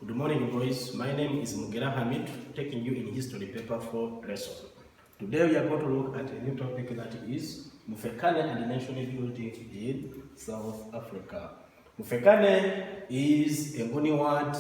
Good morning, boys. My name is Mugera Hamid, taking you in history paper 4 lesson. Today we are going to look at a new topic that is Mufekane and nation building in South Africa. Mufekane is a Nguni word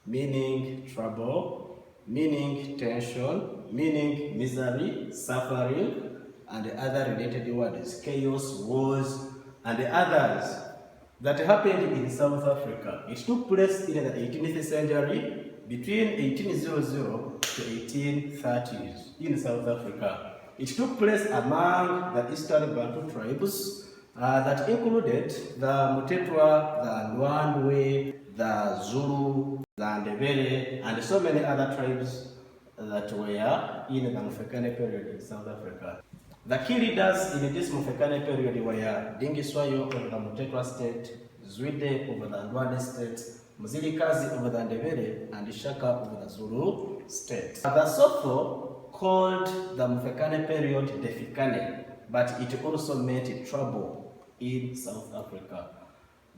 meaning trouble, meaning tension, meaning misery, suffering, and other related words, chaos, wars, and others that happened in South Africa. It took place in the 18th century between 1800 to 1830s in South Africa. It took place among the Eastern Bantu tribes that included the Mutetwa, the Ndwandwe, the Zulu, the Ndebele, and so many other tribes that were in the Mufekane period in South Africa. The key leaders in this Mufekane period were Dingiswayo over the Mutetwa state, Zwide over the Ndwandwe state, Mzilikazi over the Ndebele, and Shaka over the Zulu state. The S.4 called the Mufekane period Defikane, but it also meant trouble in South Africa.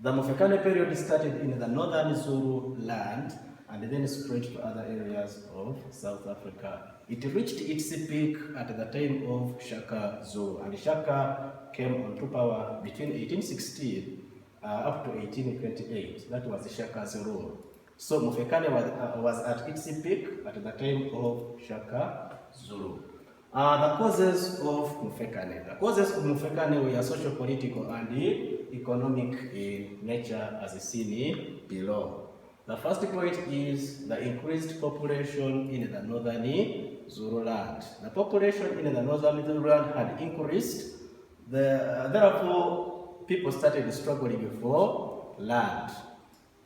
The Mufekane period started in the northern Zulu land and then spread to other areas of South Africa. It reached its peak at the time of Shaka Zulu, and Shaka came onto power between 1816 up to 1828. That was Shaka Zulu. So Mufekane was at its peak at the time of Shaka Zulu. The causes of Mufekane. The causes of Mufekane were social, political, and economic in nature, as seen below. The first point is the increased population in the northern Zululand. The population in the northern Zululand had increased. Therefore, people started struggling for land,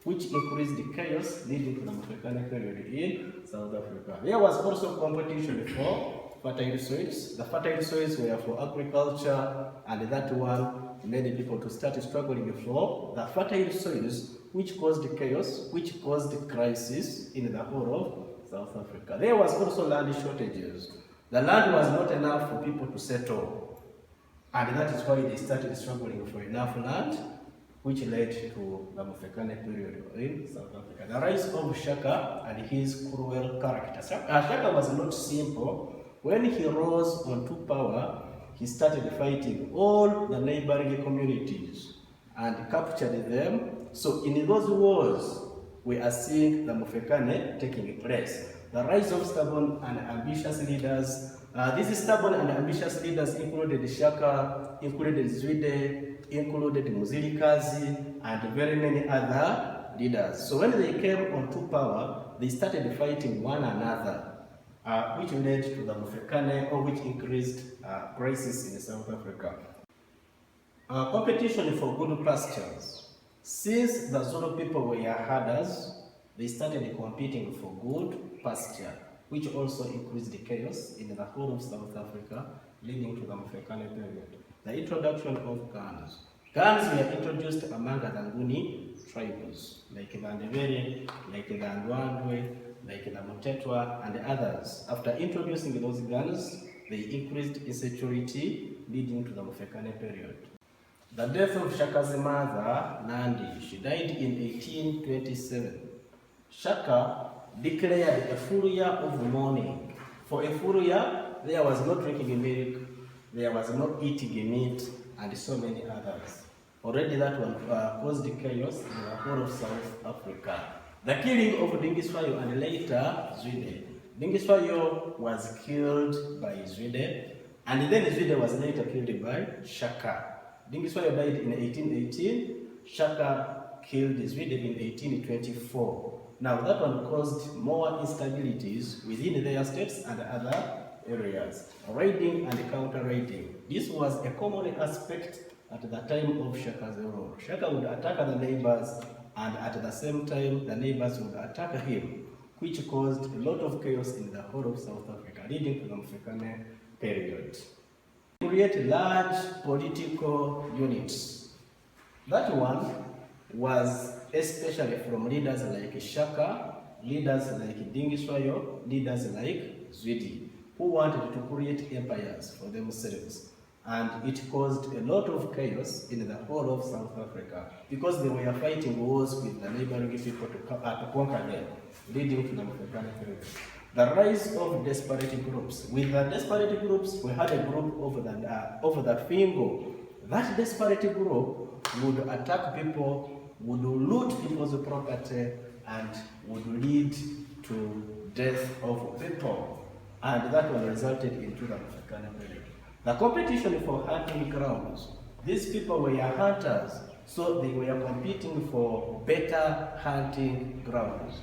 which increased the chaos leading to the Mufekane period in South Africa. There was also competition for fertile soils. The fertile soils were for agriculture, and that one made people to start struggling for the fertile soils, which caused chaos, which caused crisis in the whole of South Africa. There was also land shortages. The land was not enough for people to settle, and that is why they started struggling for enough land, which led to the Mufekane period in South Africa. The rise of Shaka and his cruel character. Shaka was not simple. When he rose onto power, he started fighting all the neighboring communities and captured them. So in those wars, we are seeing the Mufekane taking place. The rise of stubborn and ambitious leaders. These stubborn and ambitious leaders included Shaka, included Zwide, included Muzilikazi, and very many other leaders. So when they came onto power, they started fighting one another, which led to the Mufekane, or which increased crisis in South Africa. Competition for good pastures. Since the Zulu people were herders, they started competing for good pasture, which also increased the chaos in the whole of South Africa, leading to the Mufekane period. The introduction of guns. Guns were introduced among the Nguni tribes, like the Ndebele, like the Ndwandwe, like the Mutetwa, and others. After introducing those guns, they increased insecurity, leading to the Mufekane period. The death of Shaka's mother, Nandi, she died in 1827. Shaka declared a full year of mourning. For a full year, there was no drinking milk, there was no eating meat, and so many others. Already that one caused chaos in the whole of South Africa. The killing of Dingiswayo and later Zwide. Dingiswayo was killed by Zwide, and then Zwide was later killed by Shaka. Dingiswayo died in 1818, Shaka killed Zwide in 1824. Now that one caused more instabilities within their states and other areas. Raiding and counter-raiding. This was a common aspect at the time of Shaka's rule. Shaka would attack the neighbors, and at the same time the neighbors would attack him, which caused a lot of chaos in the whole of South Africa, leading to the Mufekane period. Create large political units. That one was especially from leaders like Shaka, leaders like Dingiswayo, leaders like Zwide, who wanted to create empires for themselves. and it caused a lot of chaos in the whole of South Africa because they were fighting wars with the neighboring people to conquer them, leading to the Mufekane period. The rise of desperate groups. With the desperate groups, we had a group over the Fingo. That desperate group would attack people, would loot people's property, and would lead to death of people. And that was resulted into the Mufekane period. The competition for hunting grounds. These people were hunters, so they were competing for better hunting grounds,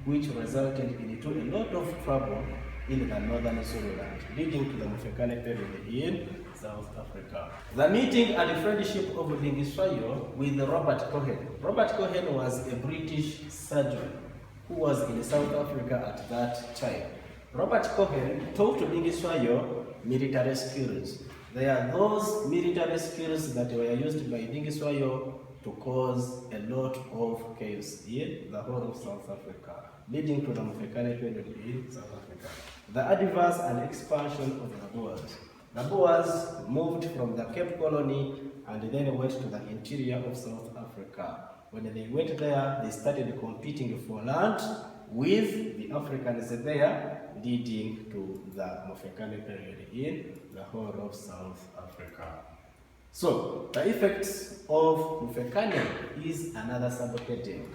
which resulted into a lot of trouble in the northern Zululand, leading to the Mufekane period in South Africa. The meeting and friendship of Dingiswayo with Robert Cohen. Robert Cohen was a British surgeon who was in South Africa at that time. Robert Cohen taught Dingiswayo military skills. They are those military skills that were used by Dingiswayo to cause a lot of chaos in the whole of South Africa, leading to the Mufekane period in South Africa. The advance and expansion of the Boers. The Boers moved from the Cape Colony and then went to the interior of South Africa. When they went there, they started competing for land with the Africans there, leading to the Mufekane period in the whole of South Africa. So, the effects of Mufekane is another subheading.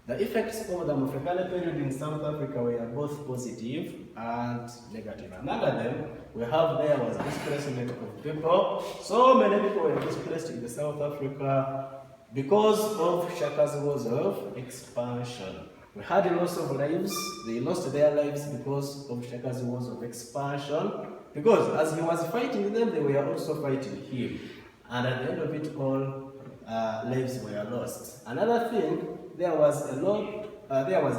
The effects of the Mufekane period in South Africa were both positive and negative. Among them, we have there was displacement of people. So many people were displaced in South Africa because of Shaka's wars of expansion. We had a loss of lives. They lost their lives because of Shaka's wars of expansion. Because as he was fighting them, they were also fighting him. And at the end of it all, lives were lost. Another thing, there was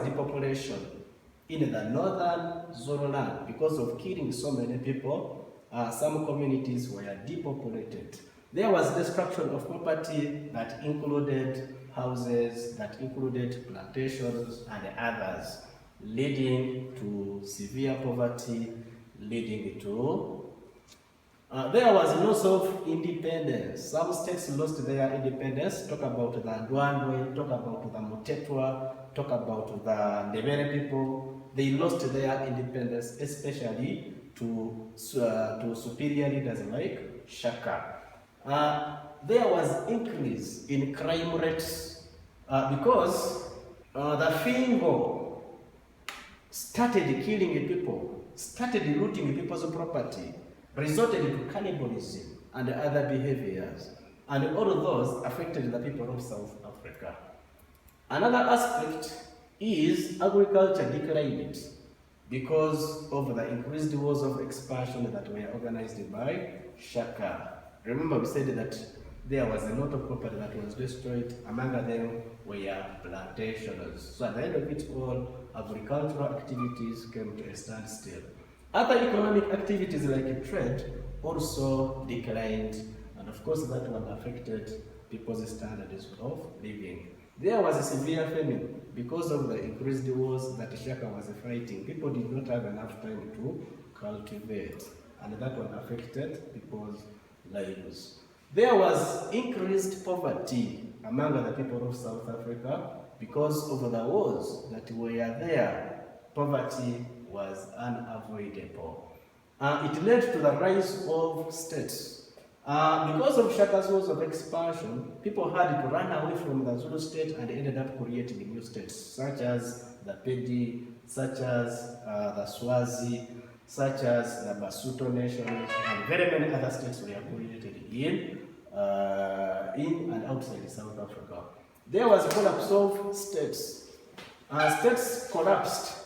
depopulation in the northern Zululand because of killing so many people. Some communities were depopulated. There was destruction of property that included houses, that included plantations and others, leading to severe poverty, leading to there was loss of independence. Some states lost their independence. Talk about the Ndwandwe, talk about the Mutetwa, talk about the Ndebele people. They lost their independence, especially to superior leaders like Shaka. There was increase in crime rates because the Fingo started killing people, started looting people's property, resulted to cannibalism and other behaviors, and all of those affected the people of South Africa. Another aspect is agriculture declined because of the increased wars of expansion that were organized by Shaka. Remember, we said that there was a lot of property that was destroyed. Among them were plantations. So at the end of it all, agricultural activities came to a standstill. Other economic activities like trade also declined, and of course that one affected people's standards of living. There was a severe famine because of the increased wars that Shaka was fighting. People did not have enough time to cultivate, and that one affected people's lives. There was increased poverty among the people of South Africa because of the wars that were there. Poverty was unavoidable. It led to the rise of states. Because of Shaka's wars of expansion, people had to run away from the Zulu state and ended up creating new states, such as the Pedi, such as the Swazi, such as the Basuto nations, and very many other states were created in and outside South Africa. There was a collapse of states. States collapsed,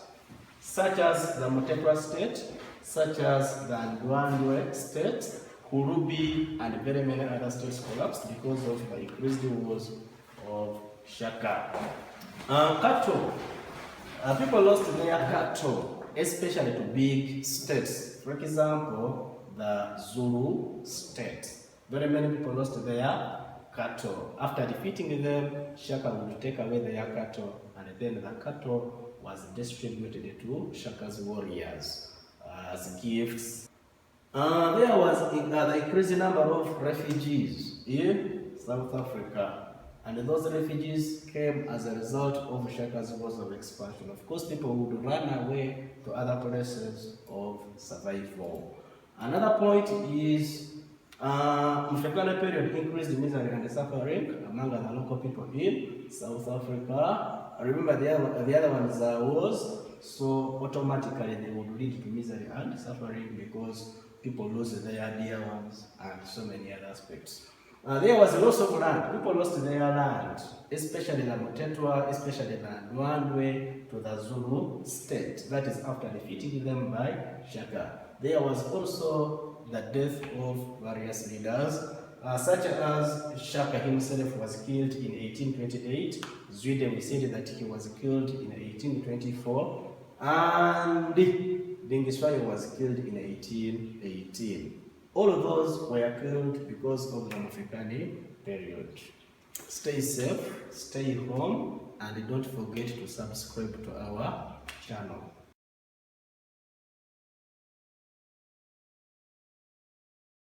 such as the Mutetwa state, such as the Ndwandwe state, Kurubi, and very many other states collapsed because of the increased wars of Shaka. Cattle. People lost their cattle, especially to big states. For example, the Zulu state. Very many people lost their cattle. After defeating them, Shaka would take away their cattle, and then the cattle was distributed to Shaka's warriors as gifts. There was the increasing number of refugees in South Africa. And those refugees came as a result of Shaka's wars of expansion. Of course, people would run away to other places of survival. Another point is Mfekane period increased misery and suffering among the local people in South Africa. Remember the other ones wars, so automatically they would lead to misery and suffering because people lose their dear ones and so many other aspects. There was a loss of land. People lost their land, especially the Mutetwa, especially the Ndwandwe to the Zulu state. That is after defeating them by Shaka. There was also the death of various leaders, such as Shaka himself was killed in 1828. Zwide, we said that he was killed in 1824. And Dingiswayo was killed in 1818. All of those were killed because of the Mufekane period. Stay safe, stay home, and don't forget to subscribe to our channel.